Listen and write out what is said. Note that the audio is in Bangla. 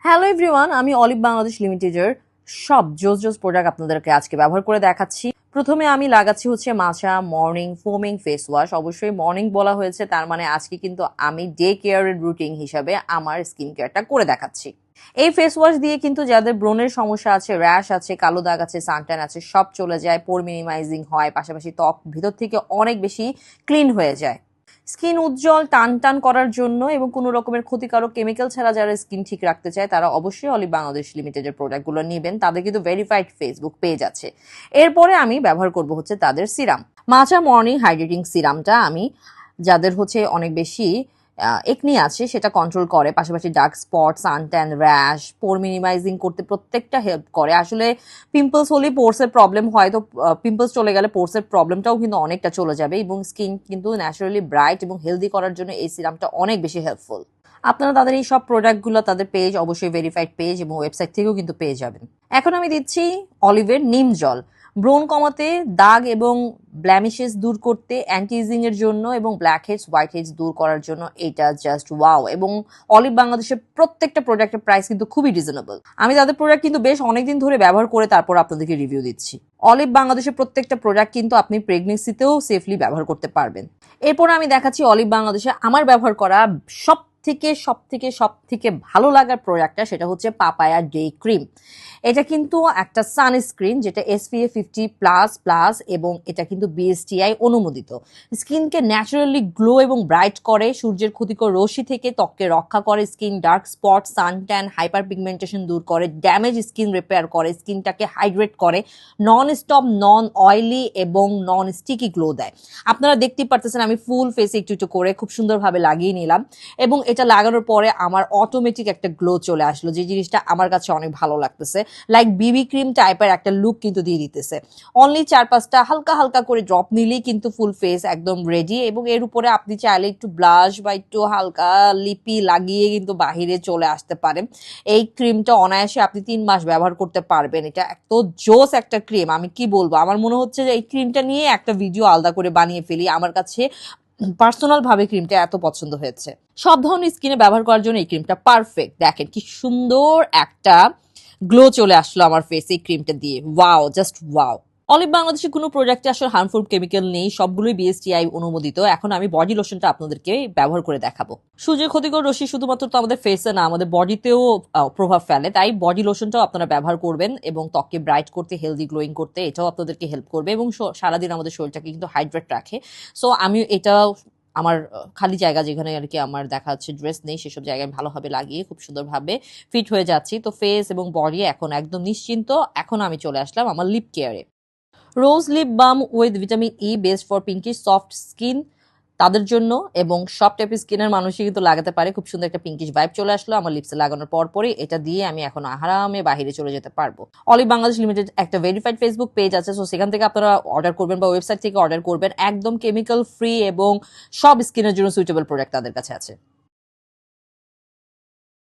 হ্যালো এভরিওয়ান, আমি অলিভ বাংলাদেশ লিমিটেডের সব জোস প্রোডাক্ট আপনাদেরকে আজকে ব্যবহার করে দেখাচ্ছি। প্রথমে আমি লাগাচ্ছি হচ্ছে মাচা মর্নিং ফোমিং ফেস ওয়াশ। অবশ্যই মর্নিং বলা হয়েছে, তার মানে আজকে কিন্তু আমি ডে কেয়ারের রুটিন হিসাবে আমার স্কিন কেয়ারটা করে দেখাচ্ছি। এই ফেস ওয়াশ দিয়ে কিন্তু যাদের ব্রণের সমস্যা আছে, র্যাশ আছে, কালো দাগ আছে, সানট্যান আছে, সব চলে যায়, পোর মিনিমাইজিং হয়, পাশাপাশি ত্বক ভিতর থেকে অনেক বেশি ক্লিন হয়ে যায়। স্কিন উজ্জ্বল টান টান করার জন্য এবং কোনো রকমের ক্ষতিকারক কেমিক্যাল ছাড়া যারা স্কিন ঠিক রাখতে চায় তারা অবশ্যই অলিভ বাংলাদেশ লিমিটেডের প্রোডাক্টগুলো নেবেন। তাদের কিন্তু ভেরিফাইড ফেসবুক পেজ আছে। এরপরে আমি ব্যবহার করব হচ্ছে তাদের সিরাম, মাচা মর্নিং হাইড্রেটিং সিরামটা। আমি যাদের হচ্ছে অনেক বেশি একনি আছে সেটা কন্ট্রোল করে, পাশাপাশি ডার্ক স্পট, সানট্যান, র্যাশ, পোর মিনিমাইজিং করতে প্রত্যেকটা হেল্প করে। আসলে পিম্পলস হলে পোর্সের প্রবলেম হয়, তো পিম্পলস চলে গেলে পোর্সের প্রবলেমটাও কিন্তু অনেকটা চলে যাবে এবং স্কিন কিন্তু ন্যাচারালি ব্রাইট এবং হেলদি করার জন্য এই সিরামটা অনেক বেশি হেল্পফুল। আপনারা তাদের এই সব প্রোডাক্টগুলো তাদের পেজ, অবশ্যই ভেরিফাইড পেজ এবং ওয়েবসাইট থেকেও কিন্তু পেয়ে যাবেন। এখন আমি দিচ্ছি অলিভের নিম জল, ব্রণ কমাতে, দাগ এবং ব্ল্যামিশেস দূর করতে, অ্যান্টি ইজিং এর জন্য এবং ব্ল্যাক হেডস হোয়াইট হেডস দূর করার জন্য এটা জাস্ট ওয়াও। এবং অলিভ বাংলাদেশের প্রত্যেকটা প্রোডাক্টের প্রাইস কিন্তু খুবই রিজনেবল। আমি তাদের প্রোডাক্ট কিন্তু বেশ অনেকদিন ধরে ব্যবহার করে তারপর আপনাদেরকে রিভিউ দিচ্ছি। অলিভ বাংলাদেশের প্রত্যেকটা প্রোডাক্ট কিন্তু আপনি প্রেগনেন্সিতেও সেফলি ব্যবহার করতে পারবেন। এরপর আমি দেখাচ্ছি অলিভ বাংলাদেশে আমার ব্যবহার করা সব থেকে ভালো লাগার প্রোডাক্টটা, সেটা হচ্ছে পাপায়া ডে ক্রিম। এটা কিন্তু একটা সানস্ক্রিন যেটা SPF 50++ এবং এটা কিন্তু BSTI অনুমোদিত। স্কিনকে ন্যাচারালি গ্লো এবং ব্রাইট করে, সূর্যের ক্ষতিকর রশ্মি থেকে ত্বককে রক্ষা করে, skin dark spot, suntan, hyper pigmentation দূর করে, ড্যামেজ স্কিন রিপেয়ার করে, স্কিনটাকে হাইড্রেট করে, নন স্টপ, নন অয়েলি এবং নন স্টিকি গ্লো দেয়। আপনারা দেখতেই পারতেছেন আমি ফুল ফেসে একটু একটু করে খুব সুন্দরভাবে লাগিয়ে নিলাম এবং এটা লাগানোর পরে আমার অটোমেটিক একটা গ্লো চলে আসলো, যে জিনিসটা আমার কাছে অনেক ভালো লাগতেছে। লাইক বিবি ক্রিম টাইপের একটা লুক কিন্তু দিয়ে দিতেছে। অনলি 4-5টা হালকা হালকা করে ড্রপ নিলেই কিন্তু ফুল ফেস একদম রেডি। এবং এর উপরে আপনি চাইলে একটু ব্লাশ বা একটু হালকা লিপি লাগিয়ে কিন্তু বাহিরে চলে আসতে পারেন। এই ক্রিমটা অনায়াসে আপনি 3 মাস ব্যবহার করতে পারবেন। এটা এত জোস একটা ক্রিম, আমি কি বলবো। আমার মনে হচ্ছে যে এই ক্রিমটা নিয়ে একটা ভিডিও আলাদা করে বানিয়ে ফেলি। আমার কাছে পার্সোনাল ভাবে ক্রিমটা এত পছন্দ হয়েছে। সব ধরনের স্কিনে ব্যবহার করার জন্য এই ক্রিমটা পারফেক্ট। দেখেন কি সুন্দর একটা গ্লো চলে আসলো আমার ফেসে এই ক্রিমটা দিয়ে। Wow, just wow. অলিভ বাংলাদেশে কোনো প্রোডাক্টে আসলে হার্মফুল কেমিক্যাল নেই, সবগুলোই BSTI অনুমোদিত। এখন আমি বডি লোশনটা আপনাদেরকে ব্যবহার করে দেখাবো। সূর্যের ক্ষতিকর রশ্মি শুধুমাত্র তো আমাদের ফেসে না, আমাদের বডিতেও প্রভাব ফেলে, তাই বডি লোশনটাও আপনারা ব্যবহার করবেন এবং ত্বককে ব্রাইট করতে, হেলদি গ্লোয়িং করতে এটাও আপনাদেরকে হেল্প করবে এবং সারাদিন আমাদের শরীরটাকে কিন্তু হাইড্রেট রাখে। সো আমি এটা আমার খালি জায়গা যেখানে আর কি আমার দেখা যাচ্ছে ড্রেস নেই, সেসব জায়গায় ভালোভাবে লাগিয়ে খুব সুন্দরভাবে ফিট হয়ে যাচ্ছি। তো ফেস এবং বডি এখন একদম নিশ্চিন্ত। এখন আমি চলে আসলাম আমার লিপ কেয়ারে। রোজ lip balm with vitamin E, best for pinkish soft skin তাদের জন্য, এবং সব টাইপের স্কিনের মানুষই কিন্তু লাগাতে পারে। খুব সুন্দর একটা পিঙ্কিশ ভাইব চলে আসলো আমার লিপসে লাগানোর পরই। এটা দিয়ে আমি এখন আরামে বাহিরে চলে যেতে পারবো। অলিভ বাংলাদেশ লিমিটেড একটা ভেরিফাইড ফেসবুক পেজ আছে, সো সেখান থেকে আপনারা অর্ডার করবেন বা ওয়েবসাইট থেকে অর্ডার করবেন। একদম কেমিক্যাল ফ্রি এবং সব স্কিনের জন্য সুইটেবল প্রোডাক্ট তাদের কাছে আছে।